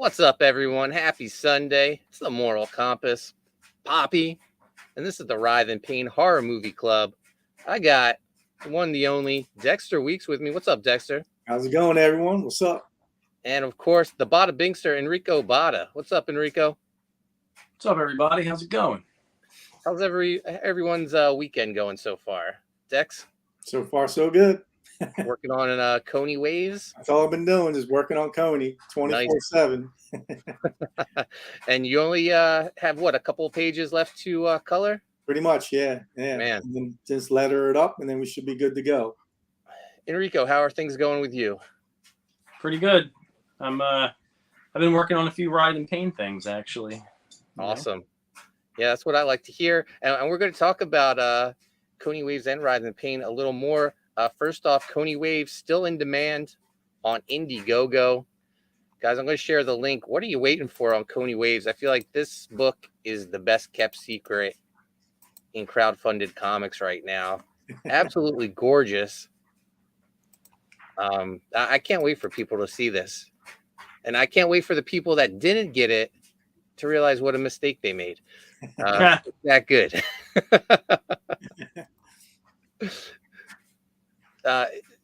What's up, everyone? Happy Sunday. It's the Moral Compass, Poppy, and this is the Writhe Payne Horror Movie Club. I got the one, the only, Dexter Weeks with me. What's up, Dexter? How's it going, everyone? What's up? And, of course, the Botta Binkster, Enrico Botta. What's up, Enrico? What's up, everybody? How's it going? How's everyone's weekend going so far? Dex? So far, so good. Working on Koni Waves? That's all I've been doing is working on Koni 24/7. And you only have, what, a couple of pages left to color? Pretty much, yeah. Man. And then just letter it up, and then we should be good to go. Enrico, how are things going with you? Pretty good. I've been working on a few Writhe Payne things, actually. Awesome. Yeah, that's what I like to hear. And we're going to talk about Koni Waves and Writhe Payne a little more. First off, Koni Waves still in demand on Indiegogo. Guys, I'm going to share the link. What are you waiting for on Koni Waves? I feel like this book is the best kept secret in crowdfunded comics right now. Absolutely gorgeous. I can't wait for people to see this. And I can't wait for the people that didn't get it to realize what a mistake they made. It's that good.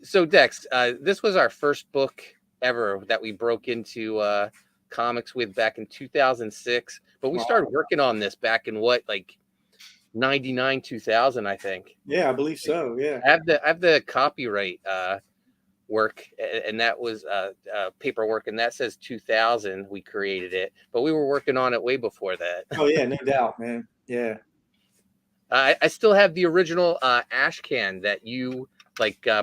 So Dex, this was our first book ever that we broke into comics with back in 2006, but we started working on this back in what, like 99, 2000, I think. Yeah, I believe so. Yeah. I have the copyright work, and that was paperwork, and that says 2000 we created it, but we were working on it way before that. Oh yeah, no doubt, man. Yeah. I still have the original ash can that you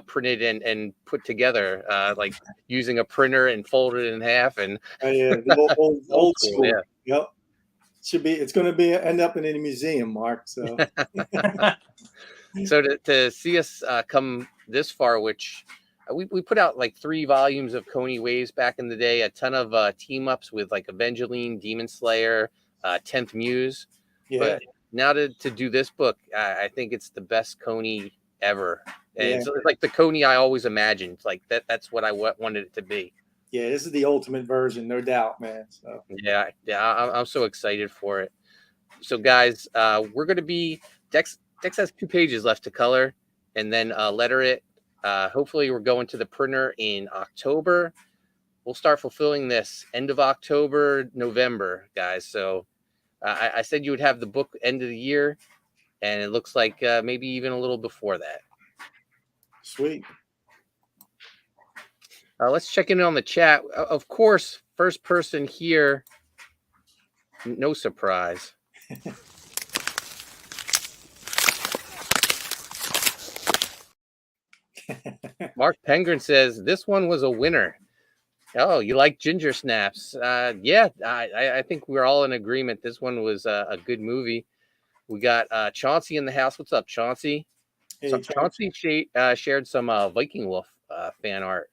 printed and put together, like using a printer and folded it in half. And oh yeah, the old school. Yeah. Yep. It's going to end up in a museum, Mark. So. So to see us come this far, which we put out like 3 volumes of Koni Waves back in the day, a ton of team ups with like Evangeline, Demon Slayer, 10th Muse. Yeah. But now to do this book, I think it's the best Koni ever. And it's like the Koni I always imagined. Like that's what I wanted it to be. Yeah, this is the ultimate version, no doubt, man. So yeah, I'm so excited for it. So guys, we're going to be Dex has 2 pages left to color and then letter it. Hopefully we're going to the printer in October. We'll start fulfilling this end of October, November, guys. So I said you would have the book end of the year, and it looks like maybe even a little before that. Sweet. Let's check in on the chat. Of course, first person here, no surprise. Mark Pengren says, this one was a winner. Oh, you like ginger snaps? Yeah, I think we're all in agreement. This one was a good movie. We got Chauncey in the house. What's up, Chauncey? Hey, So Chauncey shared some Viking Wolf fan art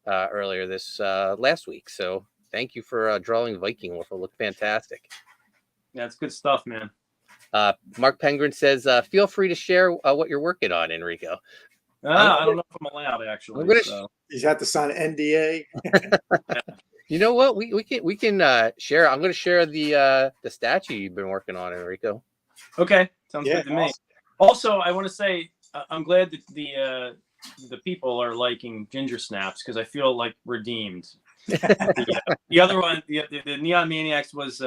earlier this last week. So thank you for drawing Viking Wolf. It looked fantastic. Yeah, it's good stuff, man. Mark Pengren says, feel free to share what you're working on, Enrico. I don't know if I'm allowed, actually. You have to sign an NDA. You know what? We can share. I'm going to share the statue you've been working on, Enrico. Okay, sounds good to me. Also, I want to say I'm glad that the people are liking ginger snaps because I feel like redeemed. The other one, the Neon Maniacs, was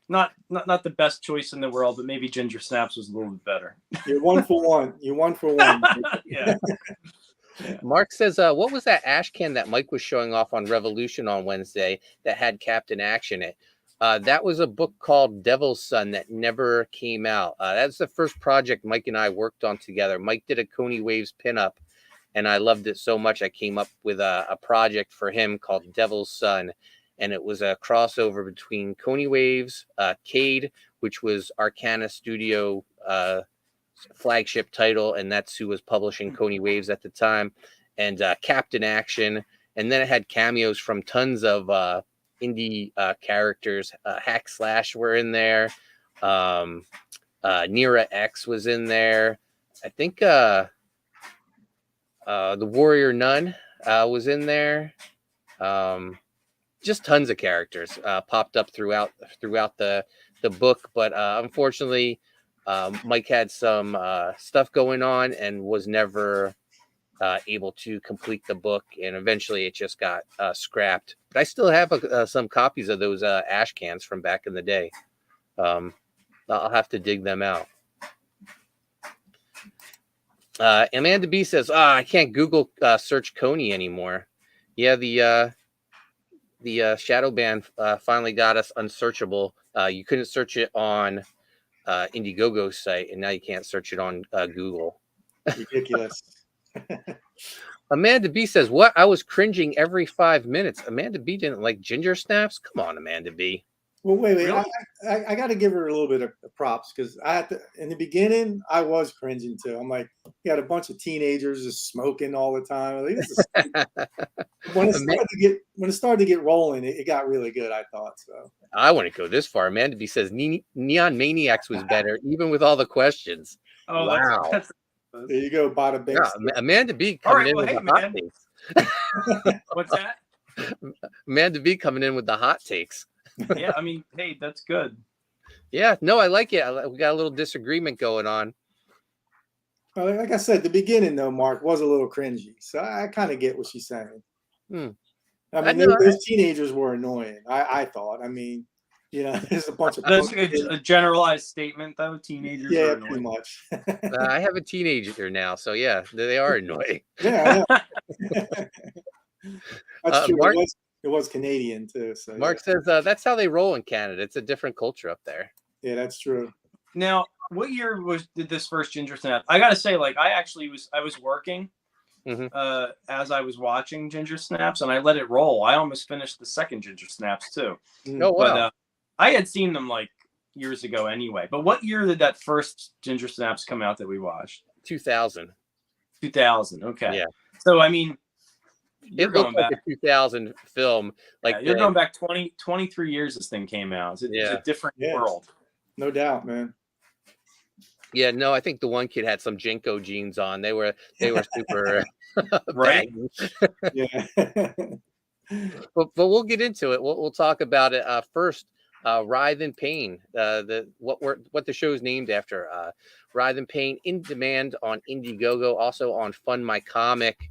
not the best choice in the world, but maybe ginger snaps was a little bit better. You're 1 for 1. You're 1 for 1. Yeah. Mark says, what was that ash can that Mike was showing off on Revolution on Wednesday that had Captain Action in it? That was a book called Devil's Son that never came out. That's the first project Mike and I worked on together. Mike did a Koni Waves pinup, and I loved it so much I came up with a project for him called Devil's Son. And it was a crossover between Koni Waves, Cade, which was Arcana Studio flagship title, and that's who was publishing Koni Waves at the time, and Captain Action. And then it had cameos from tons of indie characters. Hack Slash were in there. Nira X was in there. I think the Warrior Nun was in there. just tons of characters popped up throughout the book. But unfortunately, Mike had some stuff going on and was never able to complete the book, and eventually it just got scrapped. But I still have some copies of those ash cans from back in the day. I'll have to dig them out. Amanda B says, I can't Google search Koni anymore. Yeah, the shadow ban finally got us unsearchable. You couldn't search it on Indiegogo's site, and now you can't search it on Google. Ridiculous. Amanda B says, what? I was cringing every 5 minutes. Amanda B didn't like ginger snaps? Come on, Amanda B. Well, wait. Really? I got to give her a little bit of props because in the beginning, I was cringing too. I'm like, you got a bunch of teenagers just smoking all the time. Like, this is when it started to get rolling, it got really good, I thought. So I wouldn't go this far. Amanda B says Neon Maniacs was better, even with all the questions. Oh, wow. There you go, Bada Bing. Yeah, Amanda B coming in with the hot takes. What's that? Amanda B coming in with the hot takes. Yeah, I mean, hey, that's good. Yeah, no, I like it. We got a little disagreement going on. Well, like I said, the beginning though, Mark, was a little cringy. So I kind of get what she's saying. I mean, those teenagers were annoying. I thought. I mean, there's a bunch of. That's a generalized statement, though. Teenagers. Yeah, are annoying. pretty much. I have a teenager now, so yeah, they are annoying. Yeah. That's true. Mark, it was Canadian too. So Mark says that's how they roll in Canada. It's a different culture up there. Yeah, that's true. Now, what year did this first Ginger Snap? I gotta say, like, I was working as I was watching Ginger Snaps, and I let it roll. I almost finished the second Ginger Snaps too. Oh wow! But I had seen them like years ago anyway. But what year did that first Ginger Snaps come out that we watched? 2000. 2000. Okay. Yeah. So I mean, it looked like a 2000 film. Like you're going back 23 years. This thing came out. It's a different world. No doubt, man. Yeah, no, I think the one kid had some Jinko jeans on. They were super right. Yeah. but we'll get into it. We'll talk about it first. Writhe Payne, what the show's named after. Writhe Payne, in demand on Indiegogo, also on Fund My Comic.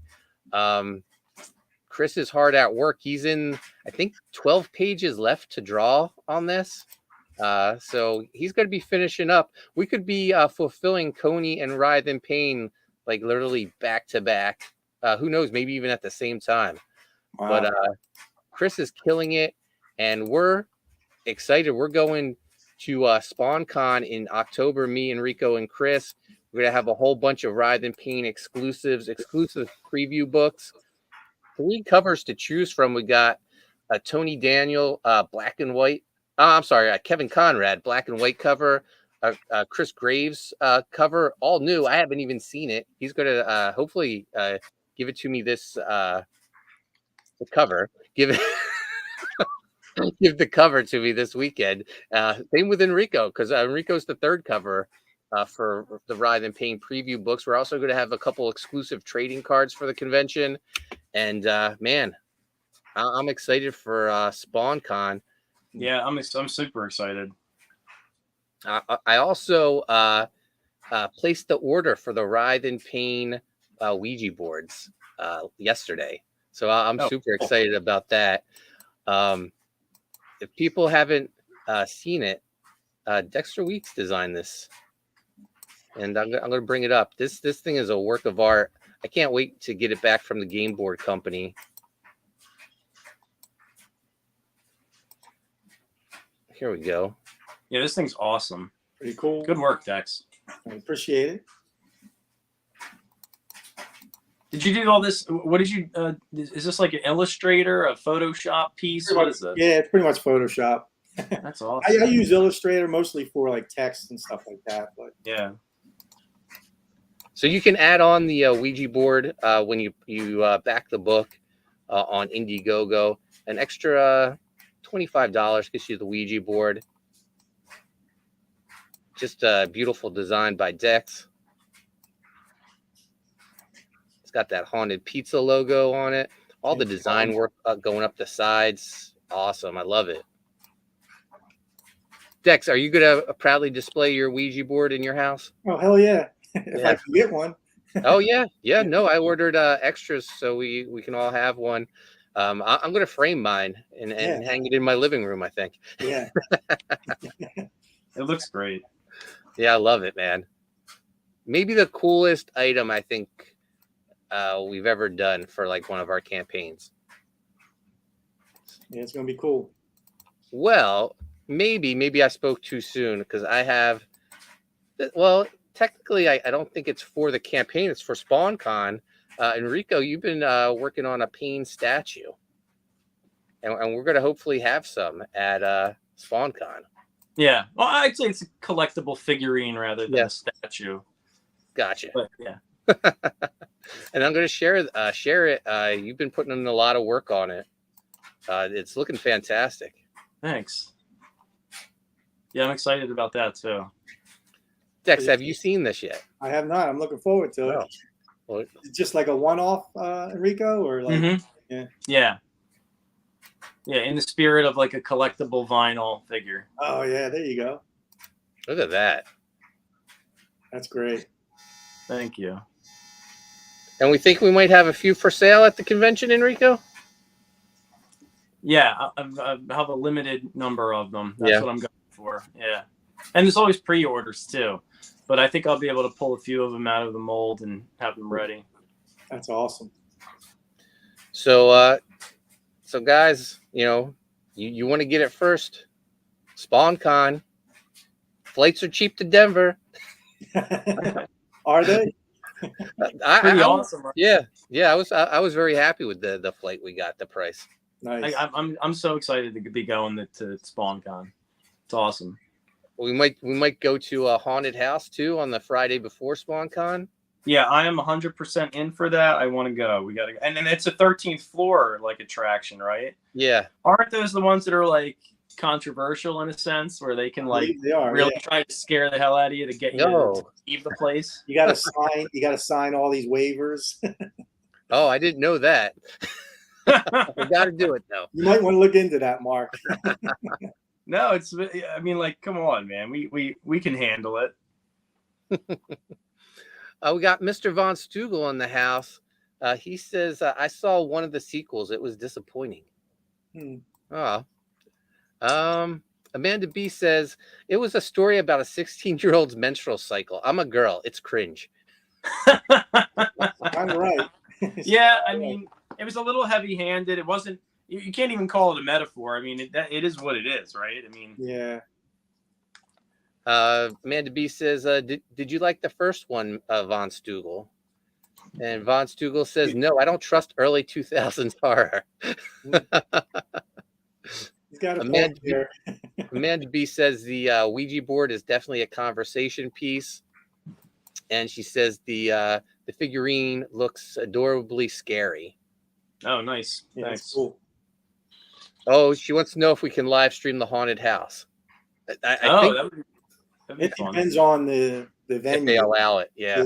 Chris is hard at work. He's in, I think, 12 pages left to draw on this. So he's going to be finishing up. We could be fulfilling Koni and Writhe Payne like literally back to back. Who knows? Maybe even at the same time. Wow. But Chris is killing it, and we're excited. We're going to SpawnCon in October. Me, Enrico, and Chris. We're gonna have a whole bunch of Writhe Payne exclusive preview books. 3 covers to choose from. We got Tony Daniel, black and white. I'm sorry, Kevin Conrad, black and white cover. Chris Graves cover, all new. I haven't even seen it. He's gonna hopefully give it to me this the cover. Give the cover to me this weekend. Same with Enrico, because Enrico's the 3rd cover for the Writhe Payne preview books. We're also going to have a couple exclusive trading cards for the convention. And man, I'm excited for SpawnCon. Yeah, I'm super excited. I also placed the order for the Writhe Payne Ouija boards yesterday. So I'm super excited about that. If people haven't seen it, Dexter Weeks designed this, and I'm going to bring it up. This thing is a work of art. I can't wait to get it back from the Game Board Company. Here we go. Yeah, this thing's awesome. Pretty cool. Good work, Dex. I appreciate it. Did you do all this? What did you? Is this like an Illustrator, a Photoshop piece? What is it? Yeah, it's pretty much Photoshop. That's awesome. I use Illustrator mostly for like text and stuff like that. But yeah. So you can add on the Ouija board when you back the book on Indiegogo. An extra $25 gets you the Ouija board. Just a beautiful design by Dex. It's got that haunted pizza logo on it. All the design work going up the sides. Awesome. I love it. Dex, are you going to proudly display your Ouija board in your house? Oh, hell yeah. If I can get one. Oh, yeah. Yeah. No, I ordered extras so we can all have one. I'm going to frame mine and hang it in my living room, I think. Yeah. It looks great. Yeah, I love it, man. Maybe the coolest item I think we've ever done for like one of our campaigns. Yeah, it's going to be cool. Well, maybe I spoke too soon because I have, well, technically I don't think it's for the campaign. It's for SpawnCon. Enrico, you've been working on a Payne statue. And we're going to hopefully have some at SpawnCon. Yeah. Well, I'd say it's a collectible figurine rather than a statue. Gotcha. But, yeah. And I'm going to share it. You've been putting in a lot of work on it. It's looking fantastic. Thanks. Yeah, I'm excited about that too. Dex, have you seen this yet? I have not. I'm looking forward to it. Well, just like a one-off, Enrico, or like yeah, in the spirit of like a collectible vinyl figure. Oh yeah, there you go. Look at that. That's great. Thank you. And we think we might have a few for sale at the convention, Enrico? Yeah, I have a limited number of them. That's what I'm going for. Yeah. And there's always pre-orders too. But I think I'll be able to pull a few of them out of the mold and have them ready. That's awesome. So, so guys, you want to get it first. SpawnCon. Flights are cheap to Denver. Are they? Pretty awesome. Right? Yeah. I was very happy with the flight we got. The price. Nice. I'm so excited to be going to SpawnCon. It's awesome. We might go to a haunted house too on the Friday before SpawnCon. Yeah, I am 100% in for that. I want to go. We got to go. And then it's a 13th floor like attraction, right? Yeah. Aren't those the ones that are like controversial in a sense where they can like really try to scare the hell out of you to get you to leave the place? You got to sign all these waivers. Oh, I didn't know that. We got to do it though. You might want to look into that, Mark. No, I mean, like, come on, man. We can handle it. We got Mr. Von Stugel in the house. He says, I saw one of the sequels. It was disappointing. Amanda B says, it was a story about a 16-year-old's menstrual cycle. I'm a girl. It's cringe. I'm right. Yeah, I mean, it was a little heavy-handed. It wasn't. You can't even call it a metaphor. I mean, it is what it is, right? I mean, yeah. Amanda B says, did you like the first one, Von Stugel? And Von Stugel says, no, I don't trust early 2000s horror. He's got a point here. Amanda B says the Ouija board is definitely a conversation piece. And she says the figurine looks adorably scary. Oh, nice. Yeah, thanks. Cool. Oh, she wants to know if we can live stream the haunted house. I think that'd be fun. Depends on the venue. If they allow it, yeah.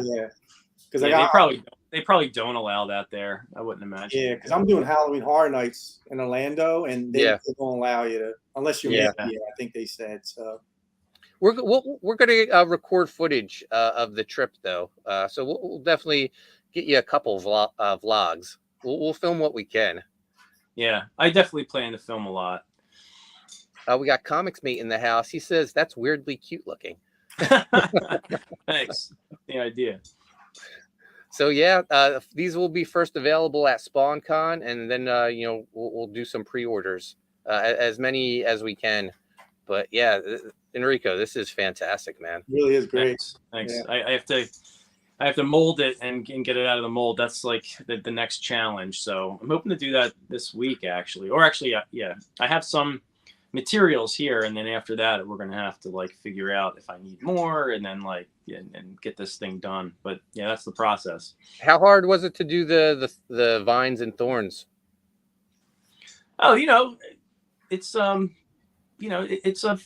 Because they probably don't allow that there. I wouldn't imagine. Yeah, because I'm doing Halloween Horror Nights in Orlando, and they don't allow you to unless you're I think they said so. We're going to record footage of the trip though, so we'll definitely get you a couple of vlogs. We'll film what we can. Yeah, I definitely plan to film a lot. We got Comics Mate in the house. He says that's weirdly cute looking. Thanks. The idea. So these will be first available at SpawnCon, and then we'll do some pre-orders, as many as we can. But yeah, Enrico, this is fantastic, man. It really is great. Thanks. Yeah. I have to mold it and get it out of the mold. That's like the next challenge. So I'm hoping to do that this week, actually. Or actually, yeah, I have some materials here, and then after that, we're gonna have to like figure out if I need more, and then and get this thing done. But yeah, that's the process. How hard was it to do the vines and thorns? Oh, it's it's a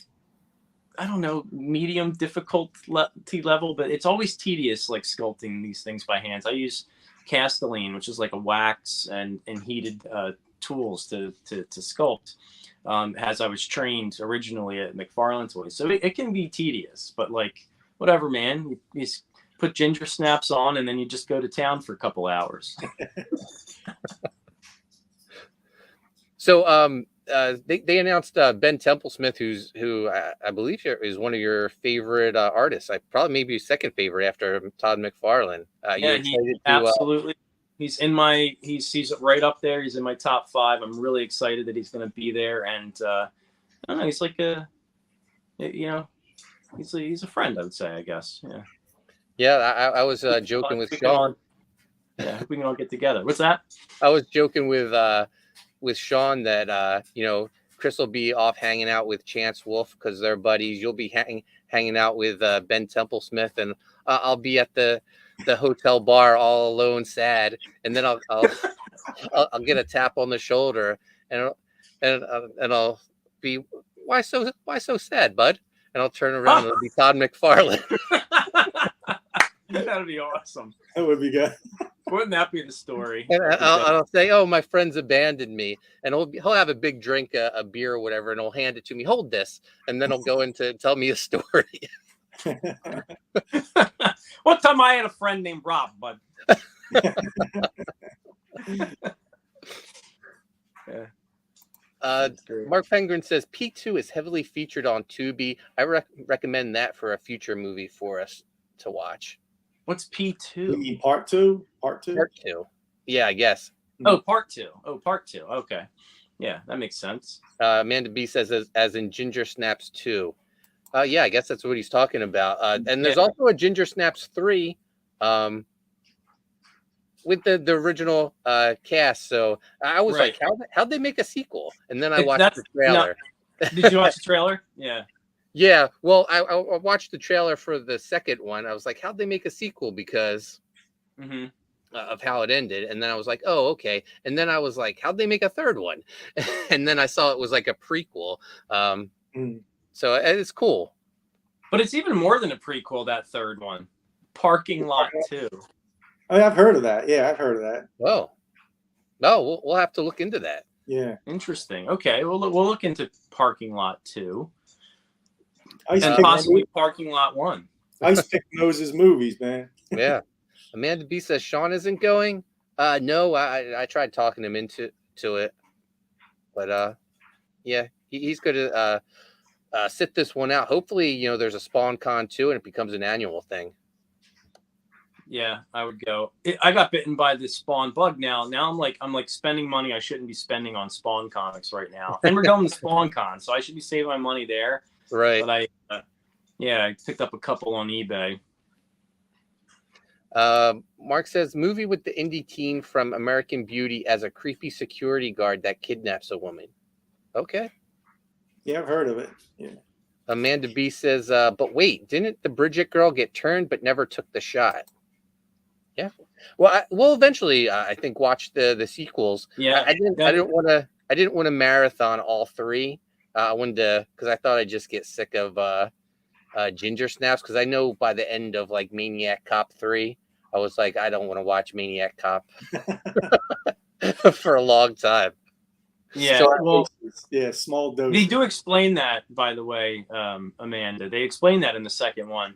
I don't know, medium difficulty level, but it's always tedious, like sculpting these things by hands. I use Castelline, which is like a wax and heated tools to sculpt, as I was trained originally at McFarlane Toys. So it can be tedious, but like whatever, man. You put ginger snaps on, and then you just go to town for a couple hours. So they announced Ben Templesmith, who I believe is one of your favorite artists. Probably maybe your second favorite after Todd McFarlane. Yeah, absolutely. He's right up there. He's in my top 5. I'm really excited that he's going to be there, and I don't know. He's like he's a friend, I would say. I guess. Yeah. Yeah, I was joking with Sean. Yeah, we can all get together. What's that? I was joking with Sean that Chris will be off hanging out with Chance Wolf because they're buddies. You'll be hanging out with Ben Templesmith, and I'll be at the hotel bar all alone, sad. And then I'll get a tap on the shoulder, and I'll be, why so sad, bud? And I'll turn around and it'll be Todd McFarlane. That'd be awesome. That would be good. Wouldn't that be the story? And I'll say, "Oh, my friends abandoned me," and he'll have a big drink, a beer or whatever, and he'll hand it to me. Hold this, and then he'll go into tell me a story. One time I had a friend named Rob, bud. Yeah. Mark Pengren says Peak 2 is heavily featured on Tubi. I recommend that for a future movie for us to watch. What's P2? You mean part 2? Part 2? Part 2. Yeah, I guess. Oh, part 2. Oh, part 2. Okay. Yeah, that makes sense. Amanda B says as in Ginger Snaps 2. Yeah, I guess that's what he's talking about. And there's also a Ginger Snaps 3 with the original cast. So I was like, how'd they make a sequel? And then I watched the trailer. No. Did you watch the trailer? Yeah. Yeah, well, I watched the trailer for the second one. I was like, how'd they make a sequel? Because of how it ended. And then I was like, oh, okay. And then I was like, how'd they make a third one? And then I saw it was like a prequel. So it's cool. But it's even more than a prequel, that third one. Parking Lot 2. Oh, I've heard of that. Yeah, I've heard of that. Oh. No, we'll have to look into that. Yeah. Interesting. Okay, we'll look into Parking Lot 2. And possibly Parking Lot 1. Ice Pick knows his movies, man. Yeah. Amanda B says Sean isn't going. No, I tried talking him into it. But yeah, he's going to sit this one out. Hopefully, there's a Spawn Con 2 and it becomes an annual thing. Yeah, I would go. I got bitten by this Spawn bug now. Now I'm like spending money I shouldn't be spending on Spawn comics right now. And we're going to Spawn Con, so I should be saving my money there. Right. But I picked up a couple on eBay. Mark says movie with the indie teen from American Beauty as a creepy security guard that kidnaps a woman. Okay. Yeah, I've heard of it. Yeah. Amanda B says, but wait, didn't the Bridget girl get turned but never took the shot? Yeah. Well, we'll eventually, I think, watch the sequels. Yeah. I didn't want to marathon all 3. I wanted to, because I thought I'd just get sick of Ginger Snaps, because I know by the end of like Maniac Cop 3, I was like, I don't want to watch Maniac Cop for a long time. Yeah, so, small dose. They do explain that, by the way, Amanda. They explain that in the second one.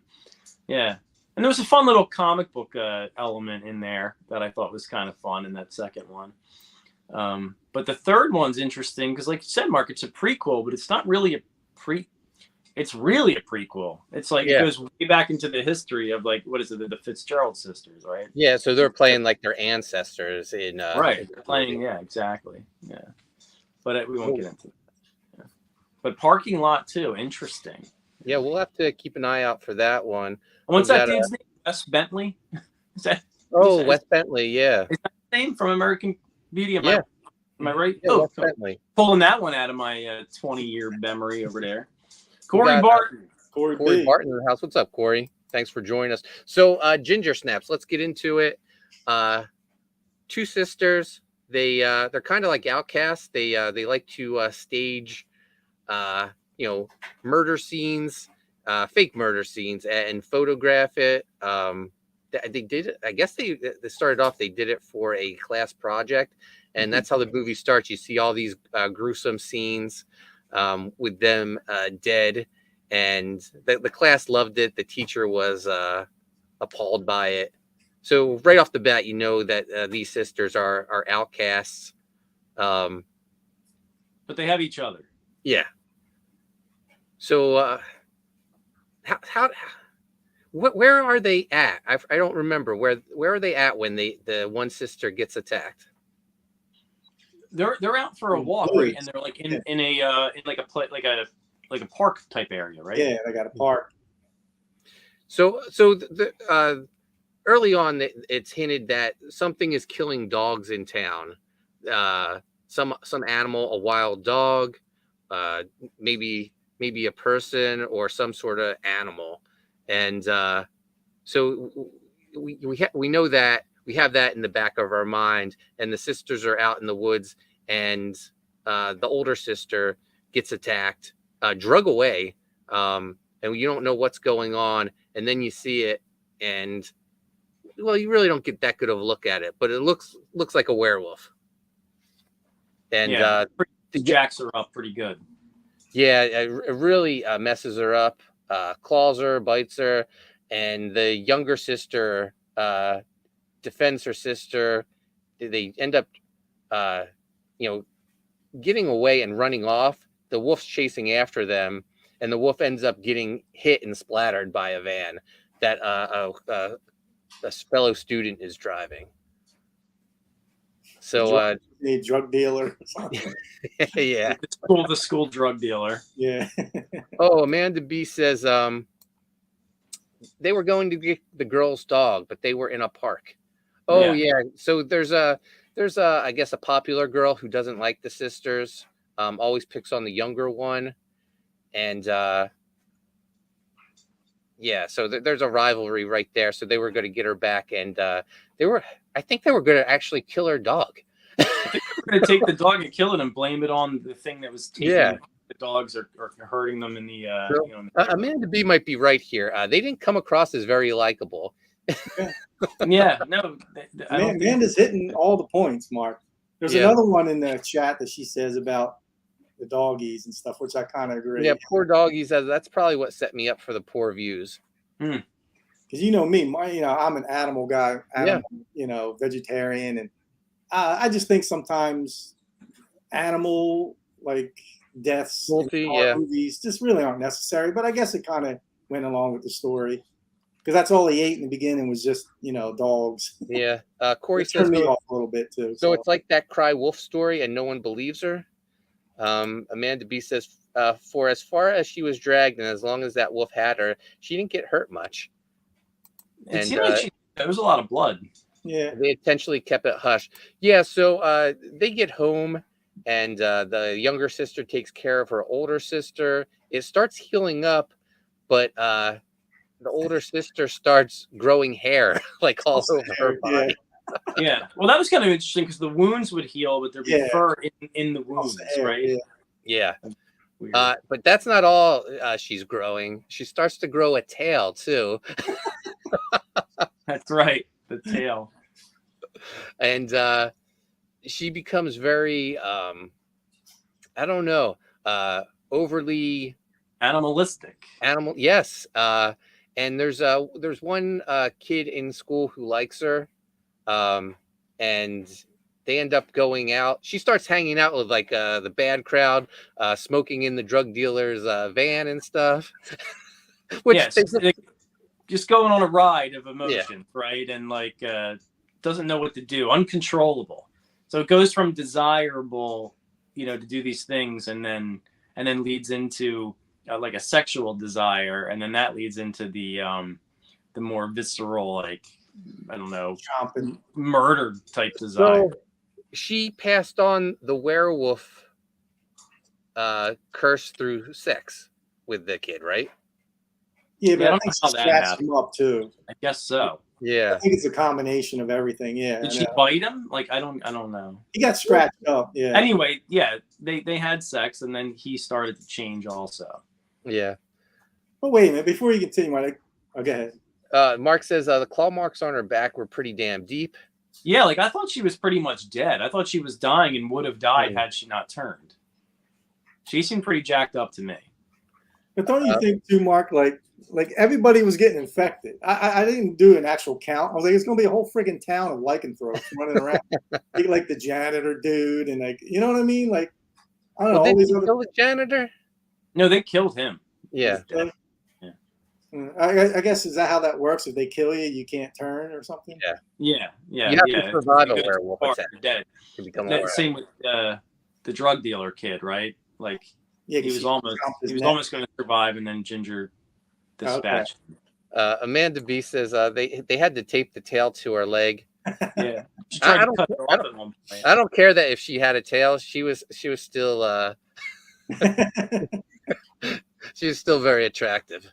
Yeah. And there was a fun little comic book element in there that I thought was kind of fun in that second one. But the third one's interesting because, like you said, Mark, it's a prequel, but it's not really it's really a prequel. It's like it goes way back into the history of, like, what is it, the Fitzgerald sisters, right? Yeah, so they're playing like their ancestors in right. They're playing, exactly. Yeah. But we won't get into that. Yeah. But Parking Lot 2, interesting. Yeah, we'll have to keep an eye out for that one. What's that dude's name? Wes Bentley? Wes Bentley, yeah. Is that the name from American Beauty? Am I right? Yeah, Wes Bentley. Pulling that one out of my 20-year memory over there. Corey Barton. Corey Barton in the house. What's up, Corey? Thanks for joining us. So Ginger Snaps, let's get into it. 2 sisters. They're kind of like outcasts. They like to stage murder scenes, fake murder scenes, and photograph it. They did it. I guess they started off. They did it for a class project, And that's how the movie starts. You see all these gruesome scenes with them dead, and the class loved it. The teacher was appalled by it. So right off the bat, you know that these sisters are outcasts. But they have each other. Yeah. So where are they at? I don't remember where are they at when the one sister gets attacked. They're out for a walk, right? And they're like in like a park type area, right? Yeah, they got a park. So early on, it's hinted that something is killing dogs in town. Some animal, a wild dog, maybe a person or some sort of animal, and so we know that. We have that in the back of our mind, and the sisters are out in the woods, and the older sister gets attacked, drug away, and you don't know what's going on, and then you see it, and well, you really don't get that good of a look at it, but it looks like a werewolf. And the jacks her up pretty good. Yeah, it really messes her up, claws her, bites her, and the younger sister defends her sister. They end up, getting away and running off. The wolf's chasing after them, and the wolf ends up getting hit and splattered by a van that a fellow student is driving. So a drug dealer. Yeah, the school drug dealer. Yeah. Oh, Amanda B says they were going to get the girl's dog, but they were in a park. Oh yeah. So there's I guess a popular girl who doesn't like the sisters, always picks on the younger one, and yeah, so there's a rivalry right there. So they were going to get her back, and I think they were going to actually kill her dog. I think they were going to take the dog and kill it and blame it on the thing that was taking the dogs or hurting them in the. Amanda B might be right here. They didn't come across as very likable. Yeah, no. Amanda's hitting all the points, Mark. There's another one in the chat that she says about the doggies and stuff, which I kind of agree. Yeah, poor doggies. That's probably what set me up for the poor views. Because you know me, I'm an animal guy, vegetarian, and I just think sometimes animal deaths in movies just really aren't necessary. But I guess it kind of went along with the story because that's all he ate in the beginning was just dogs. Yeah, Corey says turned me off a little bit too. So it's like that Cry Wolf story, and no one believes her. Amanda B says, for as far as she was dragged and as long as that wolf had her, she didn't get hurt much. It seemed like there was a lot of blood. Yeah. They intentionally kept it hush. Yeah, so they get home, and the younger sister takes care of her older sister. It starts healing up, but the older sister starts growing hair all over her body. Yeah, well, that was kind of interesting because the wounds would heal, but there'd be fur in the wounds, right? Yeah. But that's not all she's growing. She starts to grow a tail too. That's right, the tail. And she becomes very, I don't know, overly animalistic. Yes. And there's one kid in school who likes her. And they end up going out. She starts hanging out with the bad crowd, smoking in the drug dealer's van and stuff. Just going on a ride of emotion, right? And doesn't know what to do, uncontrollable. So it goes from desirable, to do these things, and then leads into a sexual desire, and then that leads into the more visceral, I don't know, murder type desire. So she passed on the werewolf curse through sex with the kid, right? Yeah, but I think she scratched him up too. I guess so. Yeah, I think it's a combination of everything. Yeah. Did she bite him? I don't know. He got scratched up. Yeah. Anyway, they had sex, and then he started to change also. Yeah. But wait a minute, before you continue, go ahead. Mark says the claw marks on her back were pretty damn deep. Yeah, like I thought she was pretty much dead. I thought she was dying and would have died had she not turned. She seemed pretty jacked up to me. But don't you think too, Mark? Like everybody was getting infected. I didn't do an actual count. I was like, it's gonna be a whole friggin' town of lycanthropes running around, like the janitor dude, and like, you know what I mean? Like, I don't know. Did All these they other kill the janitor? No, they killed him. Yeah. I guess, is that how that works? If they kill you, you can't turn or something? Yeah. You have to survive a werewolf attack dead. to become a That werewolf. same with the drug dealer kid, right? Like Yeah, he was almost going to survive, and then Ginger dispatched him. Amanda B says they had to tape the tail to her leg. Yeah, she tried to cut her off at one point. I don't care that if she had a tail, she was still she was still very attractive.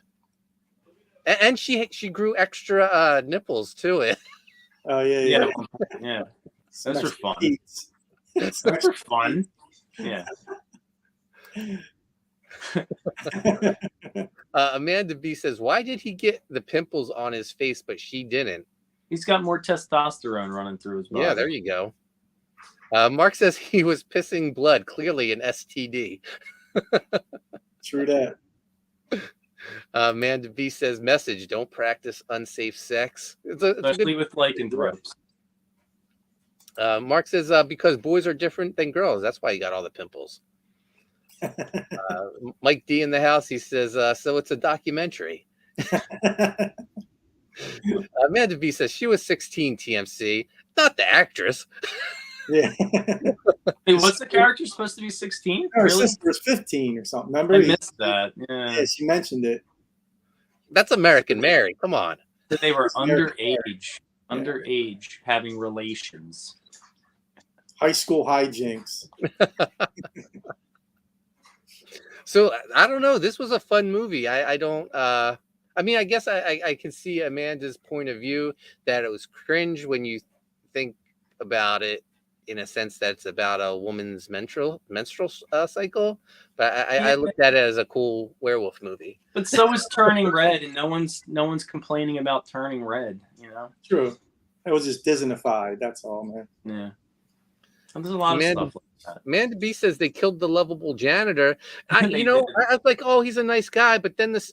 And she grew extra nipples to it. Oh yeah. Those are fun. Those are fun. Yeah. Amanda B says, "Why did he get the pimples on his face, but she didn't?" He's got more testosterone running through his body. Yeah, there you go. Mark says he was pissing blood, clearly an STD. True that. Amanda B says, "Message: Don't practice unsafe sex." Especially with lycanthropes. Mark says, "Because boys are different than girls. That's why he got all the pimples." Mike D in the house, he says, "So it's a documentary." Amanda B says she was 16. TMC, not the actress. Yeah. Hey, what's the character supposed to be 16? Her sister was 15 or something. Remember? I missed that. Yeah, she mentioned it. That's American Mary. Come on. That they were underage having relations. High school hijinks. So I don't know. This was a fun movie. I don't. I mean, I guess I can see Amanda's point of view that it was cringe when you think about it in a sense that's about a woman's menstrual cycle. But I looked at it as a cool werewolf movie. But so is Turning Red, and no one's complaining about Turning Red. You know. True. It was just Disneyfied. That's all, man. Yeah. And there's a lot of stuff like that. Amanda B says they killed the lovable janitor. I was like, oh, he's a nice guy. But then this,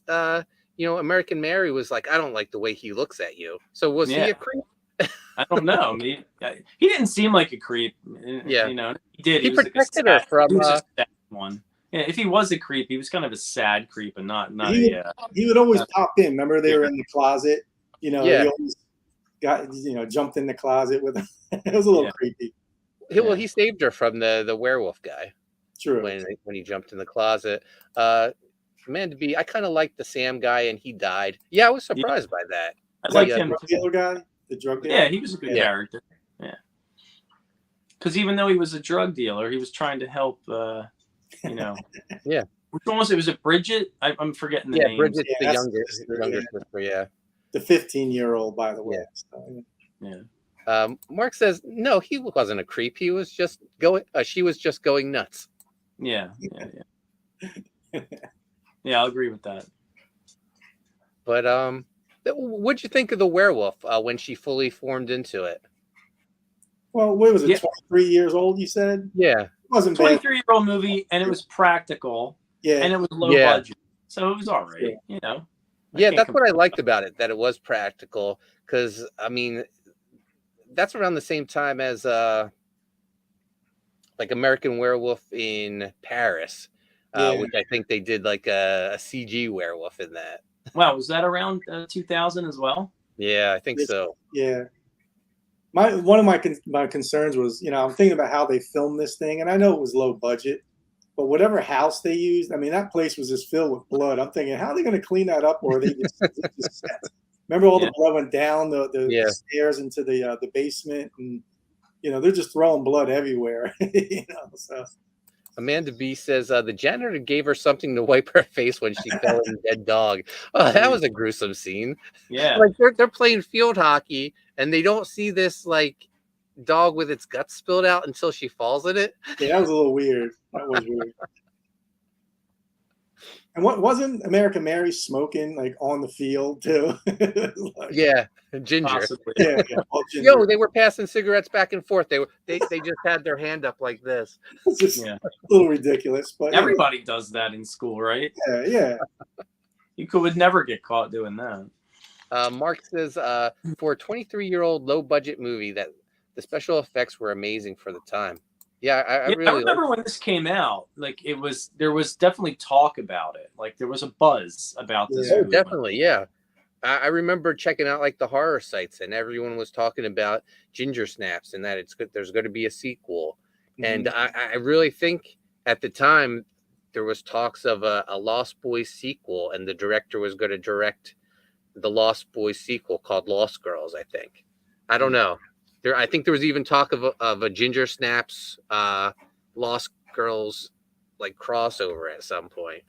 American Mary was like, I don't like the way he looks at you. So was he a creep? I don't know. I mean, he didn't seem like a creep. Yeah. He did. He protected her from one. Yeah, if he was a creep, he was kind of a sad creep and not he would always pop in. Remember, they were in the closet. He always got jumped in the closet with him. It was a little creepy. Well, he saved her from the werewolf guy. True. When he jumped in the closet. Amanda B, I kind of liked the Sam guy, and he died. Yeah, I was surprised by that. I like him. The drug dealer. Yeah, he was a good character. Yeah. Because even though he was a drug dealer, he was trying to help. Yeah. Which one was it? Was it Bridget? I'm forgetting the name. Yeah, Bridget's the younger sister. Yeah. The 15-year-old, by the way. Yeah. Mark says no, he wasn't a creep. He was just going. She was just going nuts. Yeah. Yeah, I'll agree with that. But what'd you think of the werewolf when she fully formed into it? Well, what was it? 23 years old, you said? Yeah, it wasn't 23-year-old movie, and it was practical. Yeah, and it was low budget, so it was all right. Yeah, that's what I liked about it, that it was practical. Because I mean, that's around the same time as like American Werewolf in Paris, which I think they did like a CG werewolf in that. Wow, was that around 2000 as well? Yeah, I think so. Yeah. One of my concerns was, I'm thinking about how they filmed this thing, and I know it was low budget, but whatever house they used, I mean, that place was just filled with blood. I'm thinking, how are they going to clean that up, or are they just remember all the blood went down the stairs into the basement, and they're just throwing blood everywhere. So. Amanda B says the janitor gave her something to wipe her face when she fell in a dead dog. Oh, that was a gruesome scene. Yeah, like they're playing field hockey and they don't see this like dog with its guts spilled out until she falls in it. Yeah, that was a little weird. That was weird. And what wasn't America Mary smoking like on the field too? Like, Yeah, Ginger. Possibly. yeah, all ginger. Yo, they were passing cigarettes back and forth. They just had their hand up like this. It's just Yeah. a little ridiculous, but Everybody does that in school, right? yeah. Would never get caught doing that. Mark says, for a 23-year-old low-budget movie, that the special effects were amazing for the time. Yeah, I really remember when this came out. Like there was definitely talk about it. Like there was a buzz about this. Yeah. Oh, definitely, yeah. I remember checking out like the horror sites, and everyone was talking about Ginger Snaps and that it's good. There's going to be a sequel, and I really think at the time there was talks of a Lost Boys sequel, and the director was going to direct the Lost Boys sequel called Lost Girls. I think. I don't know. I think there was even talk of a Ginger Snaps Lost Girls like crossover at some point.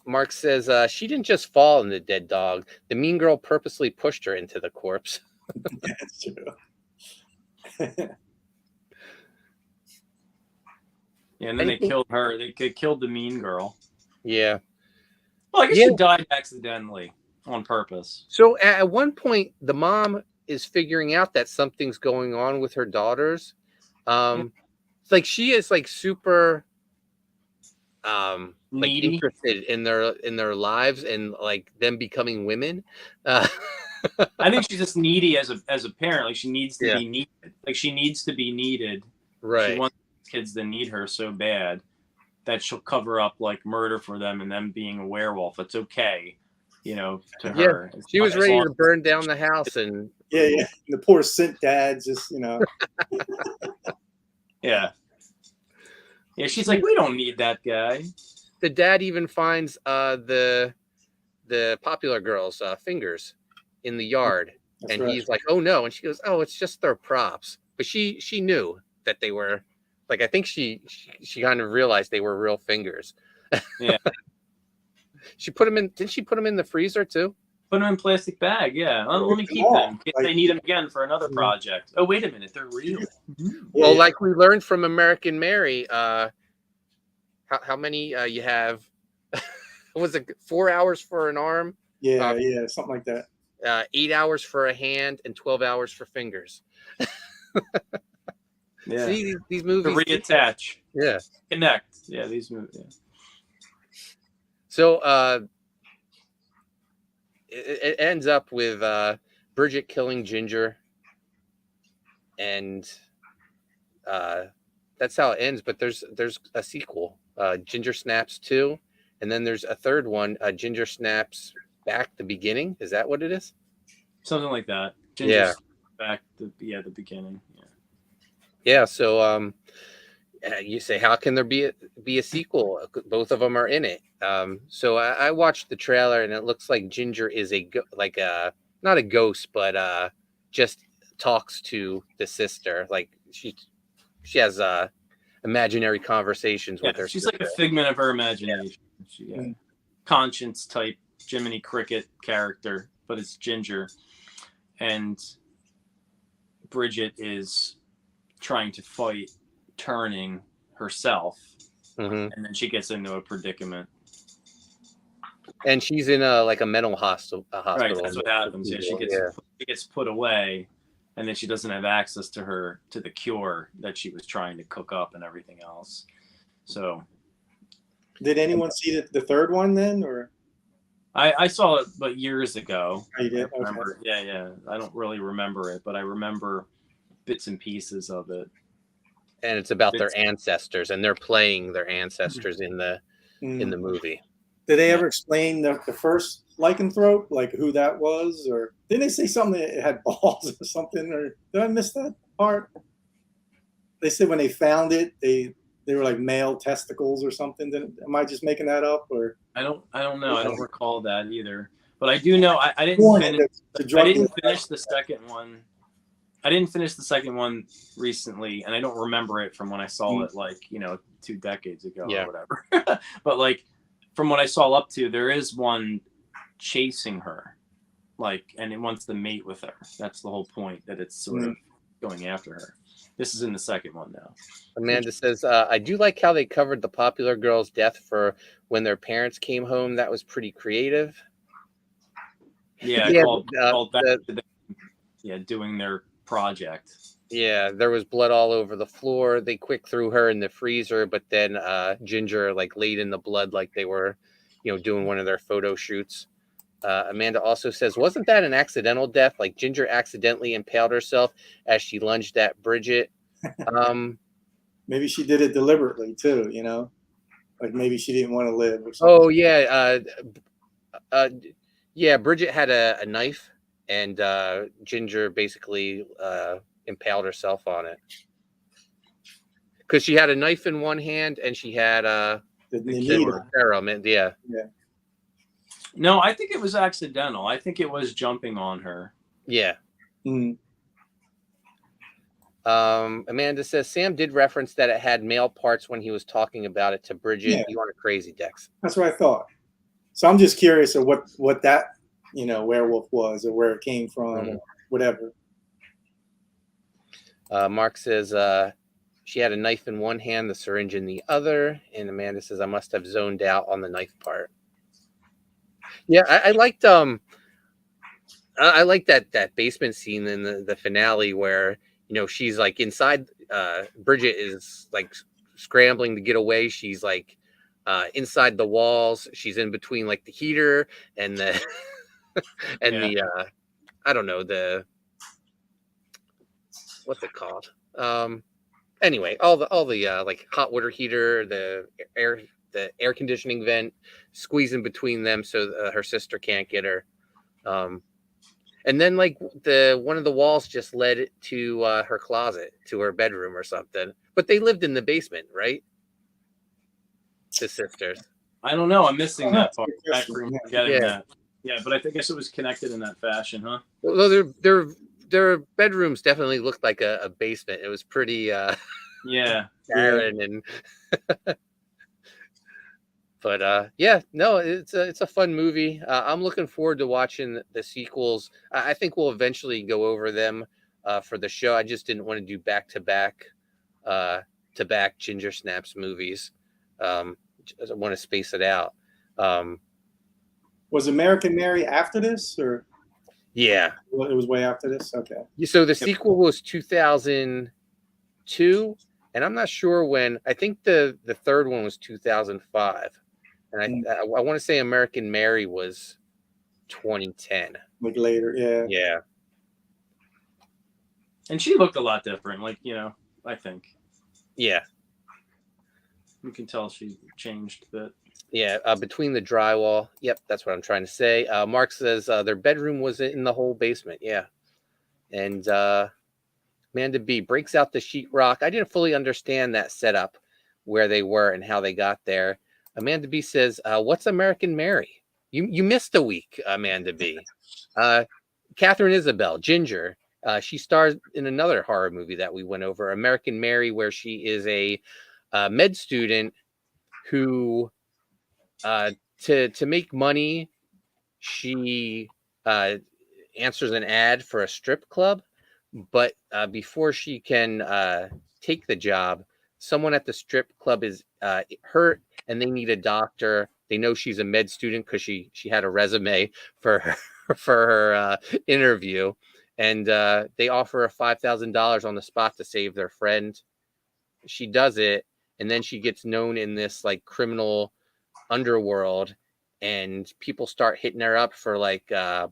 Mark says she didn't just fall in the dead dog. The mean girl purposely pushed her into the corpse. That's true. Yeah, and then they killed her. They killed the mean girl. Yeah. Well, I guess she died accidentally on purpose. So at one point, the mom is figuring out that something's going on with her daughters. It's like she is like super like Needy. interested in their lives and like them becoming women. I think she's just needy as a parent. Like she needs to be needed. Like she needs to be needed. Right. She wants kids to need her so bad that she'll cover up like murder for them and them being a werewolf. It's okay, to her. She was ready to burn down the house and yeah. The poor Sint dad just Yeah. Yeah, she's like, we don't need that guy. The dad even finds the popular girl's fingers in the yard. That's and right. He's like, oh no. And she goes, oh, it's just their props. But she knew that they were like, I think she kind of realized they were real fingers. Yeah. Didn't she put them in the freezer too? Put them in a plastic bag. Yeah. Let me keep them. They need them again for another project. Oh, wait a minute. They're real. Well, like we learned from American Mary, how many you have? Was it 4 hours for an arm? Yeah, something like that. 8 hours for a hand and 12 hours for fingers. Yeah. See, these movies to reattach. Yeah. Connect. Yeah, these movies. Yeah. So it ends up with Bridget killing Ginger, and that's how it ends. But there's a sequel, Ginger Snaps 2, and then there's a third one, Ginger Snaps Back the Beginning. Is that what it is? Something like that. Ginger Back the beginning. Yeah. So you say, how can there be a sequel? Both of them are in it. So I watched the trailer, and it looks like Ginger is not a ghost, but just talks to the sister. Like she has imaginary conversations with her. She's sister. like a figment of her imagination. Conscience type Jiminy Cricket character, but it's Ginger, and Bridget is trying to fight turning herself, and then she gets into a predicament. And she's in a mental hospital. Right, that's what happens. Yeah, she gets put away, and then she doesn't have access to the cure that she was trying to cook up and everything else. So, did anyone see the third one then, or? I saw it, but years ago. Oh, you did? I remember. Okay. Yeah. I don't really remember it, but I remember bits and pieces of it. And it's about their ancestors, and they're playing their ancestors in the movie. Did they ever explain the first lycanthrope, like who that was, or didn't they say something that it had balls or something? Or did I miss that part? They said when they found it, they were like male testicles or something. Am I just making that up, or? I don't know. I don't recall that either. But I do know I didn't finish the second one. I didn't finish the second one recently, and I don't remember it from when I saw it 2 decades ago or whatever. But like from what I saw up to, there is one chasing her, and it wants to mate with her. That's the whole point, that it's sort of going after her. This is in the second one now. Amanda says, I do like how they covered the popular girl's death for when their parents came home. That was pretty creative. Yeah, called back to them, doing their project. Yeah, there was blood all over the floor. They quick threw her in the freezer, but then Ginger like laid in the blood like they were, doing one of their photo shoots. Amanda also says, wasn't that an accidental death? Like Ginger accidentally impaled herself as she lunged at Bridget. Maybe she did it deliberately too, like maybe she didn't want to live or something. Oh yeah. Yeah, Bridget had a knife and Ginger basically impaled herself on it. Because she had a knife in one hand and she had the serum. Yeah. No, I think it was accidental. I think it was jumping on her. Yeah. Mm. Amanda says Sam did reference that it had male parts when he was talking about it to Bridget. Yeah. You aren't crazy, Dex. That's what I thought. So I'm just curious of what that werewolf was or where it came from or whatever. Mark says she had a knife in one hand, the syringe in the other, and Amanda says I must have zoned out on the knife part. Yeah, I liked I like that basement scene in the finale where she's like inside. Bridget is like scrambling to get away. She's like inside the walls. She's in between like the heater and the the I don't know what's it called. Anyway, all the like hot water heater, the air conditioning vent, squeezing between them so her sister can't get her. And then like one of the walls just led to her closet, to her bedroom or something. But they lived in the basement, right? The sisters. I don't know. I'm missing that part. That. Yeah, but I guess it was connected in that fashion, huh? Well, their bedrooms definitely looked like a basement. It was pretty barren and but no, it's a fun movie. I'm looking forward to watching the sequels. I think we'll eventually go over them for the show. I just didn't want to do back to back Ginger Snaps movies. I want to space it out. Was American Mary after this, or? Yeah, it was way after this. Okay. So the sequel was 2002, and I'm not sure when. I think the third one was 2005, and I want to say American Mary was 2010. Like later, yeah. Yeah. And she looked a lot different, I think. Yeah. You can tell she changed a bit. Yeah, between the drywall. Yep, that's what I'm trying to say. Mark says their bedroom was in the whole basement. Yeah. And Amanda B breaks out the sheetrock. I didn't fully understand that setup, where they were and how they got there. Amanda B says, what's American Mary? You missed a week, Amanda B. Catherine Isabel, Ginger. She stars in another horror movie that we went over, American Mary, where she is a med student who... to make money, she answers an ad for a strip club, but before she can take the job, someone at the strip club is hurt and they need a doctor. They know she's a med student because she had a resume for her interview, and they offer her $5,000 on the spot to save their friend. She does it, and then she gets known in this like criminal underworld, and people start hitting her up for like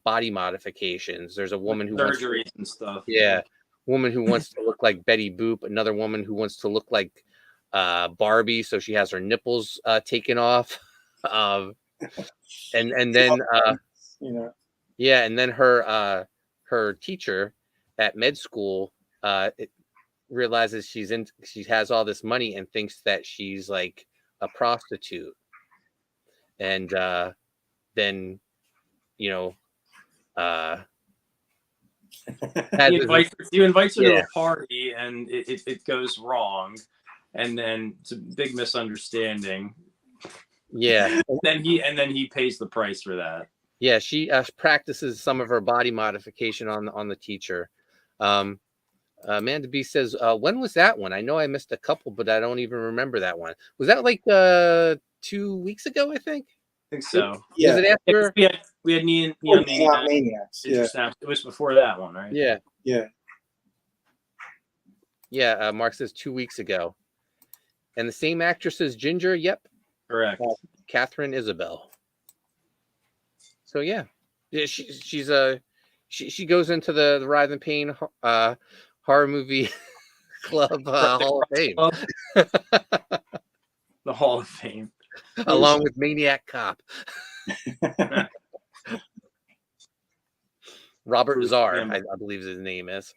body modifications. There's a woman who surgeries and stuff. Yeah, woman who wants to look like Betty Boop. Another woman who wants to look like Barbie, so she has her nipples taken off. And then and then her teacher at med school realizes she has all this money and thinks that she's like a prostitute. And then, he invites her to a party, and it goes wrong, and then it's a big misunderstanding. Yeah. and then he pays the price for that. Yeah, she practices some of her body modification on the teacher. Amanda B says, when was that one? I know I missed a couple, but I don't even remember that one. Was that like 2 weeks ago, I think? I think so. Yeah. Was it after? We had Neon Maniacs. Ginger Snaps. It was before that one, right? Yeah. Yeah. Yeah. Mark says 2 weeks ago. And the same actress as Ginger? Yep. Correct. Catherine Isabel. So yeah, she goes into the Writhe Payne horror movie club Hall of Fame. The Hall of Fame. Along with Maniac Cop. Robert Bruce Czar, Campbell. I believe his name is.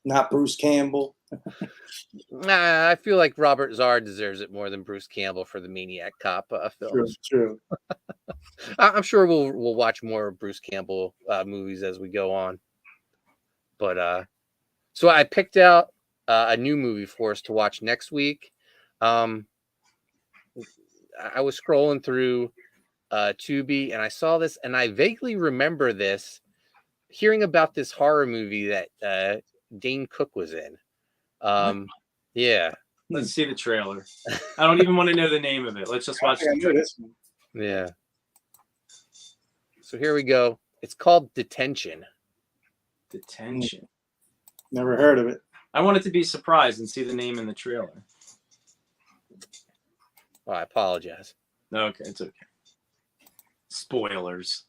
Not Bruce Campbell. Nah, I feel like Robert Czar deserves it more than Bruce Campbell for the Maniac Cop films. True. I'm sure we'll watch more Bruce Campbell movies as we go on. But so I picked out a new movie for us to watch next week. I was scrolling through Tubi and I saw this, and I vaguely remember this, hearing about this horror movie that Dane Cook was in. Yeah. Let's see the trailer. I don't even want to know the name of it. Let's just watch the trailer. This one. Yeah. So here we go. It's called Detention. Detention. Never heard of it. I wanted to be surprised and see the name in the trailer. Oh, I apologize. Okay, it's okay. Spoilers.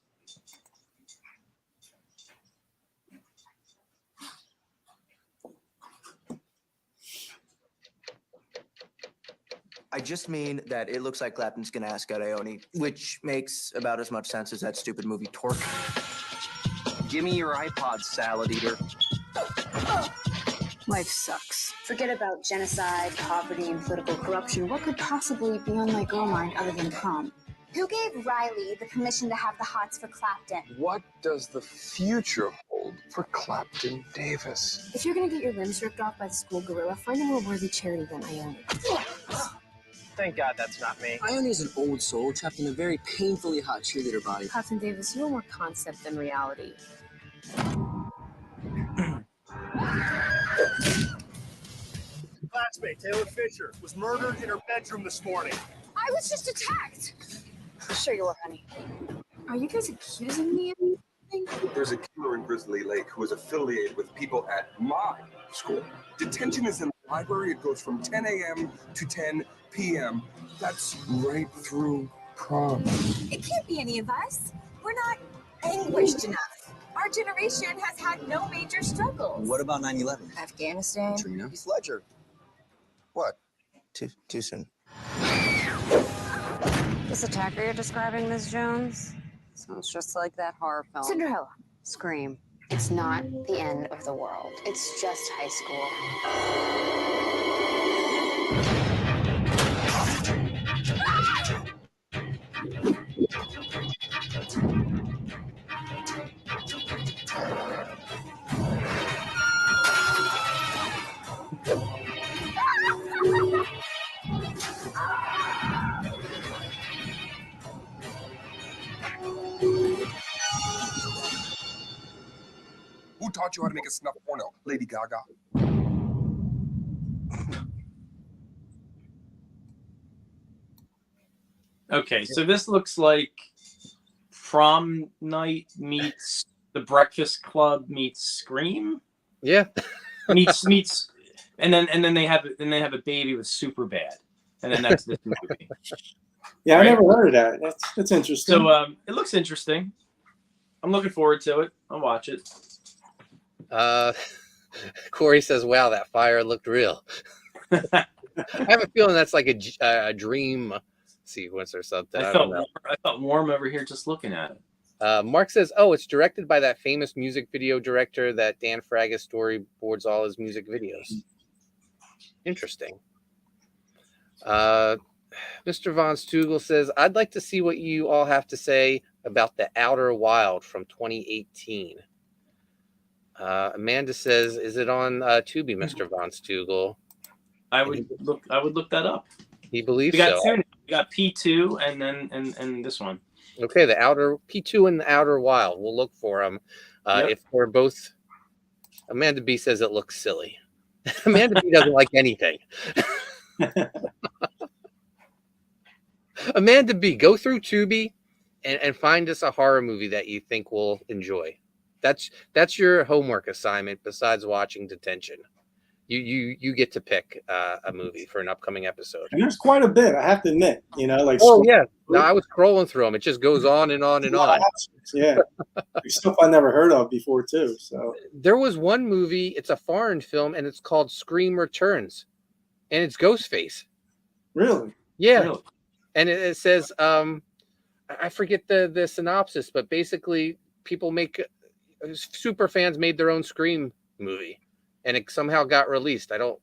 I just mean that it looks like Clapton's gonna ask out Ione, which makes about as much sense as that stupid movie Torque. Give me your iPod, salad eater. Life sucks. Forget about genocide, poverty, and political corruption. What could possibly be on my girl mind other than prom? Who gave Riley the permission to have the hots for Clapton? What does the future hold for Clapton Davis? If you're gonna get your limbs ripped off by the school gorilla, find a more worthy charity than Ione. Thank God that's not me. Ione is an old soul trapped in a very painfully hot cheerleader body. Clapton Davis, you're more concept than reality. Classmate Taylor Fisher was murdered in her bedroom this morning. I was just attacked. Sure you were, honey. Are you guys accusing me of anything? There's a killer in Grizzly Lake who is affiliated with people at my school. Detention is in the library. It goes from 10 a.m. to 10 p.m. That's right through prom. It can't be any of us. We're not anguished enough. Our generation has had no major struggles. What about 9/11? Afghanistan. Trina? Heath Ledger. What? Too soon. This attacker you're describing, Ms. Jones, sounds just like that horror film. Cinderella. Scream. It's not the end of the world. It's just high school. Who taught you how to make a snuff porno? Lady Gaga. Okay, so this looks like Prom Night meets The Breakfast Club meets Scream. Yeah. meets and then they have a baby with Superbad. And then that's this movie. Yeah, Right. I never heard of that. That's interesting. So it looks interesting. I'm looking forward to it. I'll watch it. Corey says, wow, that fire looked real. I have a feeling that's like a dream sequence or something. I don't know. I felt warm over here just looking at it. Mark says, oh, it's directed by that famous music video director that Dan Fraga storyboards all his music videos. Interesting. Mr. Von Stugel says, I'd like to see what you all have to say about The Outer Wild from 2018. Amanda says, is it on Tubi, Mr. Von Stugel? I would look that up. He believes We got so. two. We got P2 and then and this one. Okay, the outer P2 and the Outer Wild. We'll look for them. Yep. If they're both Amanda B says it looks silly. Amanda B doesn't like anything. Amanda B, go through Tubi and find us a horror movie that you think we'll enjoy. That's your homework assignment besides watching Detention. You get to pick a movie for an upcoming episode. And there's quite a bit, I have to admit. Like yeah. No, I was scrolling through them. It just goes on and on and on. Yeah, there's stuff I never heard of before too. So there was one movie. It's a foreign film, and it's called Scream Returns, and it's Ghostface. Really? Yeah. Really? And it says, I forget the synopsis, but basically, super fans made their own Scream movie, and it somehow got released. I don't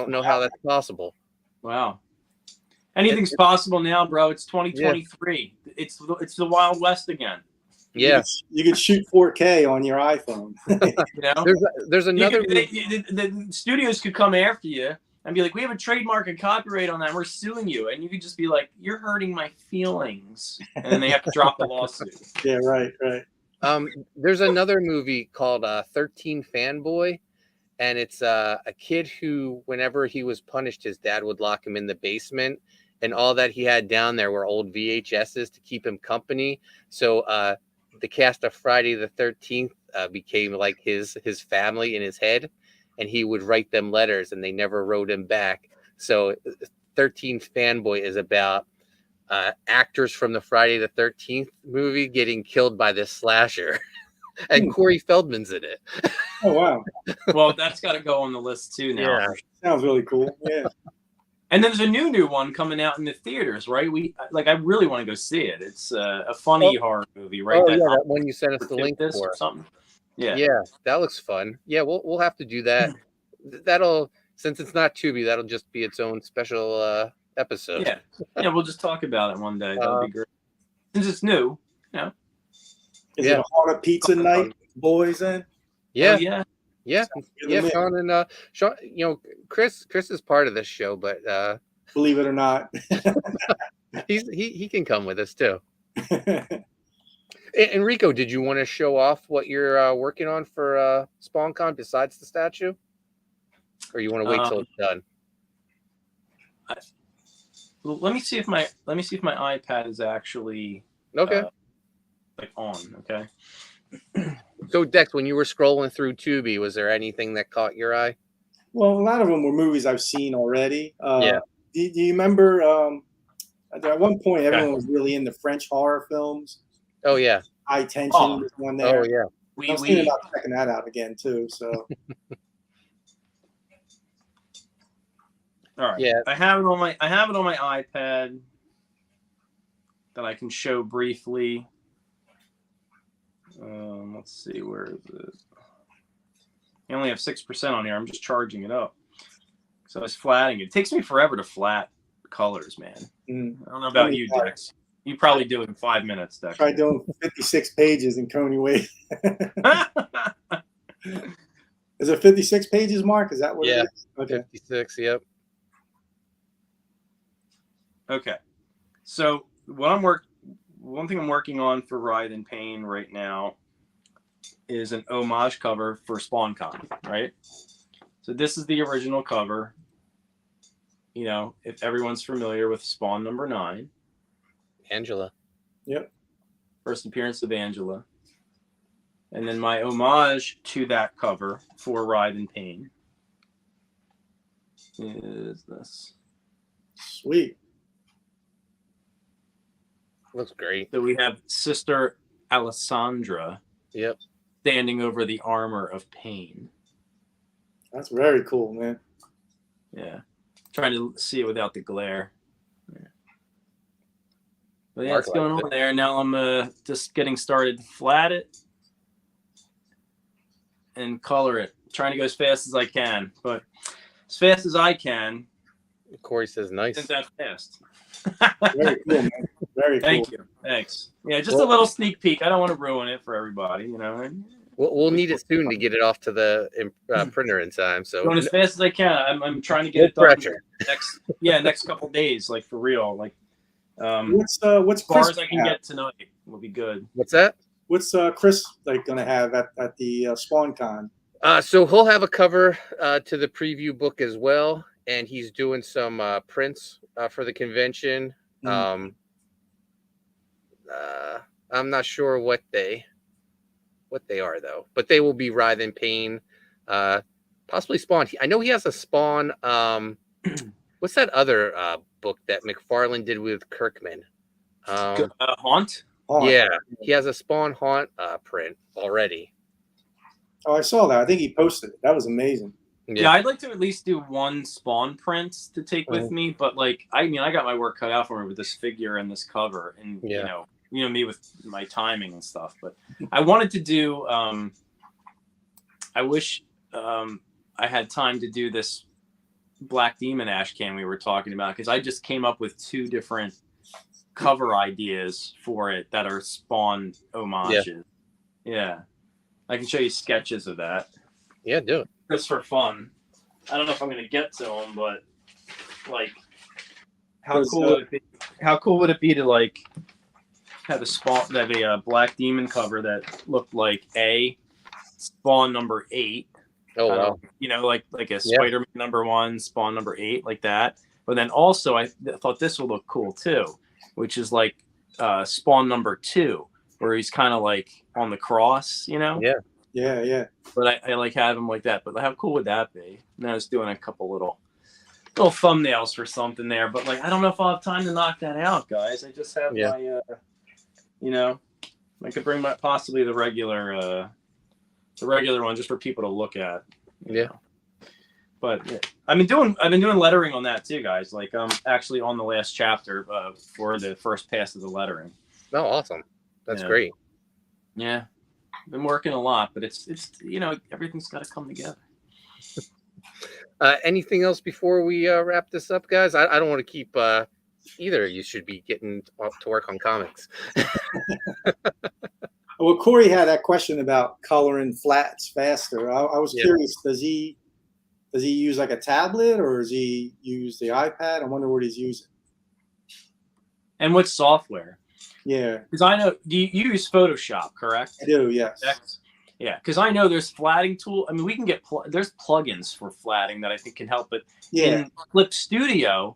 know how that's possible. Wow. Anything's possible now, bro. It's 2023. Yeah. It's the Wild West again. Yeah. You could shoot 4K on your iPhone. You know? There's another. The studios could come after you and be like, we have a trademark and copyright on that. We're suing you. And you could just be like, you're hurting my feelings. And then they have to drop the lawsuit. Yeah, right. There's another movie called 13 Fanboy. And it's a kid who, whenever he was punished, his dad would lock him in the basement. And all that he had down there were old VHSs to keep him company. So the cast of Friday the 13th became like his family in his head. And he would write them letters, and they never wrote him back. So 13 Fanboy is about actors from the Friday the 13th movie getting killed by this slasher. And Corey Feldman's in it. Oh, wow. Well, that's got to go on the list too now. Yeah. Sounds really cool. Yeah. And there's a new one coming out in the theaters, right? I really want to go see it. It's a funny horror movie, right? That one you sent us the link for. Or something. Yeah. Yeah, that looks fun. Yeah, we'll have to do that. Since it's not Tubi, that'll just be its own special episode. Yeah, we'll just talk about it one day. That'll be great. Since it's new, Is it a hot pizza night, boys? In? Yeah. Oh, yeah. Sean and Sean, Chris is part of this show, but believe it or not, he can come with us too. Enrico, did you want to show off what you're working on for SpawnCon besides the statue, or you want to wait till it's done? Let me see if my iPad is actually okay. On. Okay. So Dex, when you were scrolling through Tubi, was there anything that caught your eye? Well, a lot of them were movies I've seen already. Yeah. Do you remember? At one point, everyone was really into French horror films. Oh yeah. High Tension was one there. Oh yeah. I was thinking about checking that out again too. So. All right. Yeah. I have it on my iPad that I can show briefly. Let's see, where is it? I only have 6% on here. I'm just charging it up. So I was flatting it. It takes me forever to flat colors, man. I don't know about you, Dex. You probably do it in 5 minutes, Dex. Try doing 56 pages in Koni Waves. Is it 56 pages, Mark? Is that what it is? Okay. 56, yep. Okay. So one thing I'm working on for Writhe Payne right now is an homage cover for SpawnCon, right? So this is the original cover. If everyone's familiar with Spawn number 9. Angela. Yep. First appearance of Angela. And then my homage to that cover for Writhe Payne is this. Sweet. Looks great. So we have Sister Alessandra. Yep. Standing over the armor of Pain. That's very cool, man. Yeah. Trying to see it without the glare. Yeah. But yeah, Mark it's going on there. Now I'm just getting started to flat it and color it. Trying to go as fast as I can. But as fast as I can. Corey says nice. Isn't that fast? Very cool, man. Very cool. Thank you. Thanks. Yeah, just a little sneak peek. I don't want to ruin it for everybody, We'll need it soon to get it off to the printer in time. So going as fast as I can. I'm trying to get it done next couple days, like for real. Like what's as far Chris as I can get tonight will be good. What's that? What's Chris gonna have at the SpawnCon? So he'll have a cover to the preview book as well, and he's doing some prints for the convention. I'm not sure what they are though, but they will be Writhe Payne, possibly Spawn. I know he has a Spawn. What's that other book that McFarlane did with Kirkman? Haunt. Yeah, he has a Spawn Haunt print already. Oh, I saw that. I think he posted it. That was amazing. Yeah, I'd like to at least do one Spawn print to take with me, but like, I mean, I got my work cut out for me with this figure and this cover, and you know me with my timing and stuff. But I wanted to do. I wish I had time to do this Black Demon ash can we were talking about, because I just came up with 2 different cover ideas for it that are Spawn homages. Yeah. I can show you sketches of that. Yeah, do it. Just for fun. I don't know if I'm going to get to them, but like, how cool would it be? How cool would it be to like have a Black Demon cover that looked like Spawn number 8. Oh wow! You know, like a Spider-Man number 1, Spawn number 8, like that. But then also, I thought this would look cool too, which is like Spawn number 2, where he's kind of like on the cross, you know? Yeah. But I like have him like that. But how cool would that be? And I was doing a couple little thumbnails for something there. But like, I don't know if I'll have time to knock that out, guys. I just have my, you know, I could bring possibly the regular one just for people to look at. Yeah. But I've been doing lettering on that too, guys. Like I'm actually on the last chapter for the first pass of the lettering. Oh, awesome! That's great. Yeah, been working a lot, but it's you know, everything's got to come together. Anything else before we wrap this up, guys? I don't want to keep either of you should be getting off to work on comics. Well, Corey had that question about coloring flats faster. I was curious. Does he use like a tablet, or does he use the iPad? I wonder what he's using. And what software? Yeah. Because I know, you use Photoshop, correct? I do, yes. Yeah, because I know there's flatting tool. I mean, we can get there's plugins for flatting that I think can help. But in Clip Studio,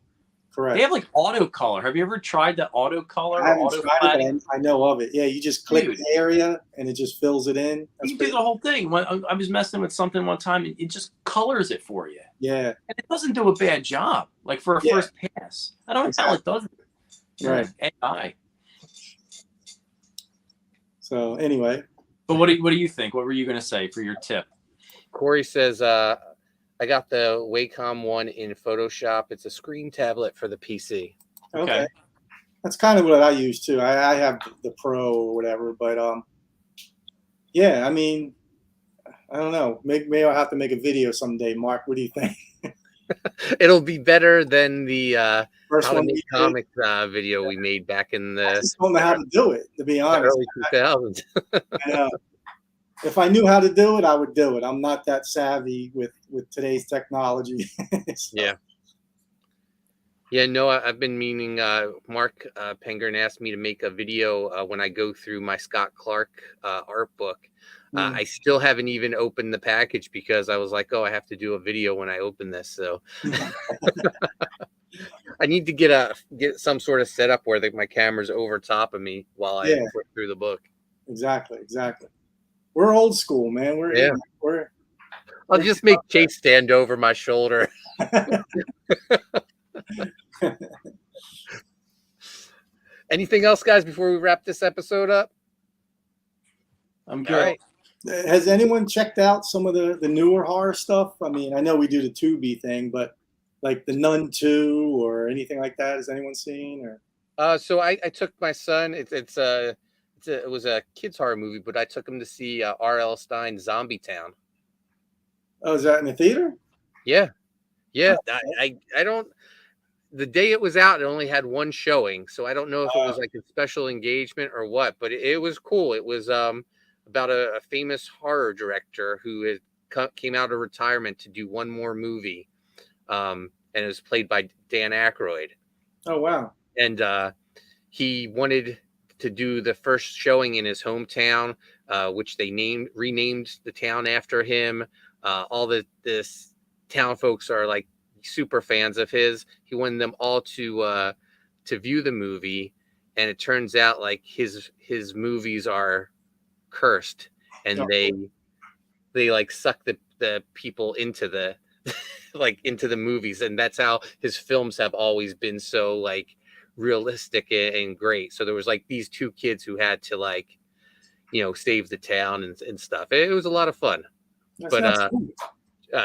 correct, they have like auto color. Have you ever tried the auto color? I haven't tried it, but I know of it. Yeah, you just click the area and it just fills it in. You do the whole thing. When I was messing with something one time, and it just colors it for you. Yeah, and it doesn't do a bad job. Like for a first pass, I don't know how it does it. Right. AI. So anyway. But what do you think? What were you going to say for your tip? Corey says, I got the Wacom one in Photoshop. It's a screen tablet for the PC. Okay. That's kind of what I use too. I have the Pro or whatever, but yeah, I mean, I don't know. Maybe I'll have to make a video someday. Mark, what do you think? It'll be better than the first how one to make comics video we made back in the. I just don't know how to do it, to be honest. Early 2000s. I know. If I knew how to do it, I would do it. I'm not that savvy with today's technology. So. Yeah, no, I've been meaning. Mark Pengern asked me to make a video when I go through my Scott Clark art book. I still haven't even opened the package because I was like, oh, I have to do a video when I open this. So I need to get some sort of setup where my camera's over top of me while I flip through the book. Exactly. We're old school, man. I'll just make Chase stand over my shoulder. Anything else, guys, before we wrap this episode up? I'm good. All right. Has anyone checked out some of the newer horror stuff? I mean, I know we do the Tubi thing, but like the Nun 2 or anything like that, has anyone seen? Or so I took my son. It was a kids horror movie, but I took him to see R.L. Stein's Zombie Town. Oh, is that in the theater? Yeah. I don't. The day it was out, it only had one showing, so I don't know if it was like a special engagement or what. But it was cool. It was about a famous horror director who came out of retirement to do one more movie, and it was played by Dan Aykroyd. Oh wow! And he wanted to do the first showing in his hometown which they renamed the town after him. All this town folks are like super fans of his. He wanted them all to view the movie, and it turns out like his movies are cursed, and they like suck the people into the like into the movies, and that's how his films have always been so like realistic and great. So there was like these two kids who had to like, you know, save the town and stuff. It was a lot of fun. But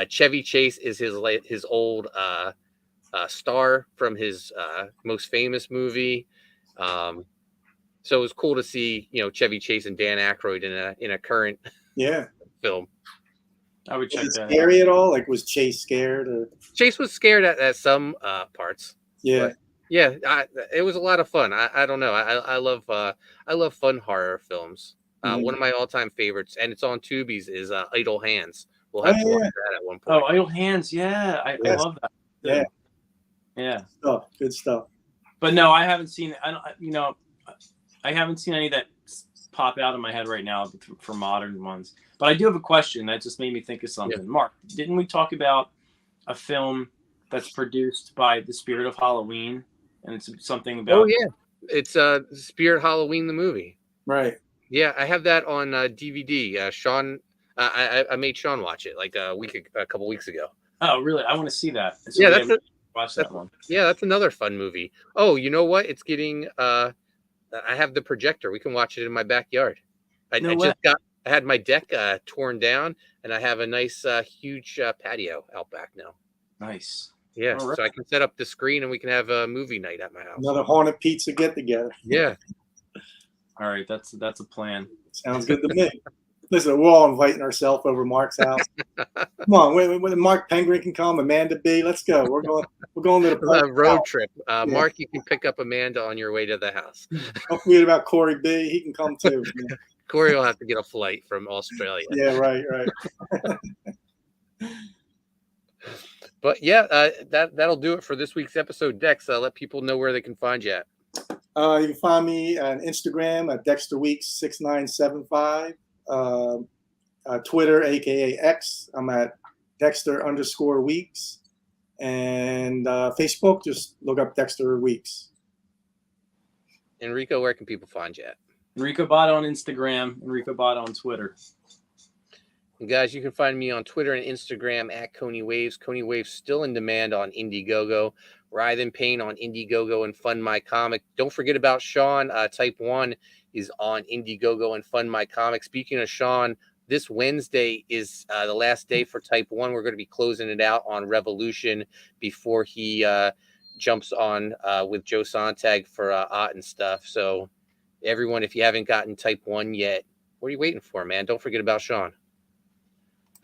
Chevy Chase is his old star from his most famous movie. So it was cool to see, you know, Chevy Chase and Dan Aykroyd in a current film. I would check that. Scary at all? Like, was Chase scared? Or? Chase was scared at some parts. Yeah, but yeah, it was a lot of fun. I don't know. I love fun horror films. One of my all-time favorites, and it's on Tubi's, is Idle Hands. We'll have to watch that at one point. Oh, Idle Hands, yeah, I love that. Yeah, good stuff. But no, I haven't seen. I haven't seen any that pop out in my head right now for modern ones. But I do have a question that just made me think of something. Yeah. Mark, didn't we talk about a film that's produced by the Spirit of Halloween, and it's something about? Oh yeah, it's Spirit Halloween the movie. Right. Yeah, I have that on DVD. Sean, I made Sean watch it like a couple weeks ago. Oh really? I want to see that. So yeah, watch that one. Yeah, that's another fun movie. Oh, you know what? It's getting. I have the projector. We can watch it in my backyard. I had my deck torn down, and I have a nice, huge patio out back now. Nice. Yeah, right. So I can set up the screen, and we can have a movie night at my house. Another haunted pizza get together. Yeah. All right, that's a plan. Sounds good to me. Listen, we're all inviting ourselves over Mark's house. Come on, when Mark Penguin can come, Amanda B, let's go. We're going to the road trip. Mark, you can pick up Amanda on your way to the house. Don't forget about Corey B. He can come too. Corey will have to get a flight from Australia. Yeah, right. But yeah, that'll do it for this week's episode. Dex, let people know where they can find you at. You can find me on Instagram at Dexter Weeks 6975. Twitter, aka X, I'm at Dexter_Weeks, and Facebook, just look up Dexter Weeks. Enrico, where can people find you at? Enrico Botta on Instagram, Enrico Botta on Twitter. And guys, you can find me on Twitter and Instagram at Koni Waves. Koni Waves still in demand on Indiegogo. Writhe Payne on Indiegogo and Fund My Comic. Don't forget about Sean. Type 1 is on Indiegogo and Fund My Comic. Speaking of Sean, this Wednesday is the last day for Type 1. We're going to be closing it out on Revolution before he jumps on with Joe Sontag for Ott and stuff. So everyone, if you haven't gotten Type 1 yet, what are you waiting for, man? Don't forget about Sean.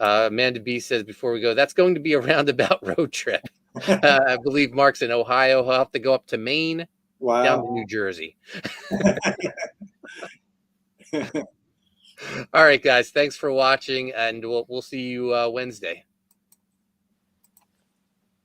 Amanda B says before we go, that's going to be a roundabout road trip. I believe Mark's in Ohio. He'll have to go up to Maine, down to New Jersey. All right, guys. Thanks for watching, and we'll see you Wednesday.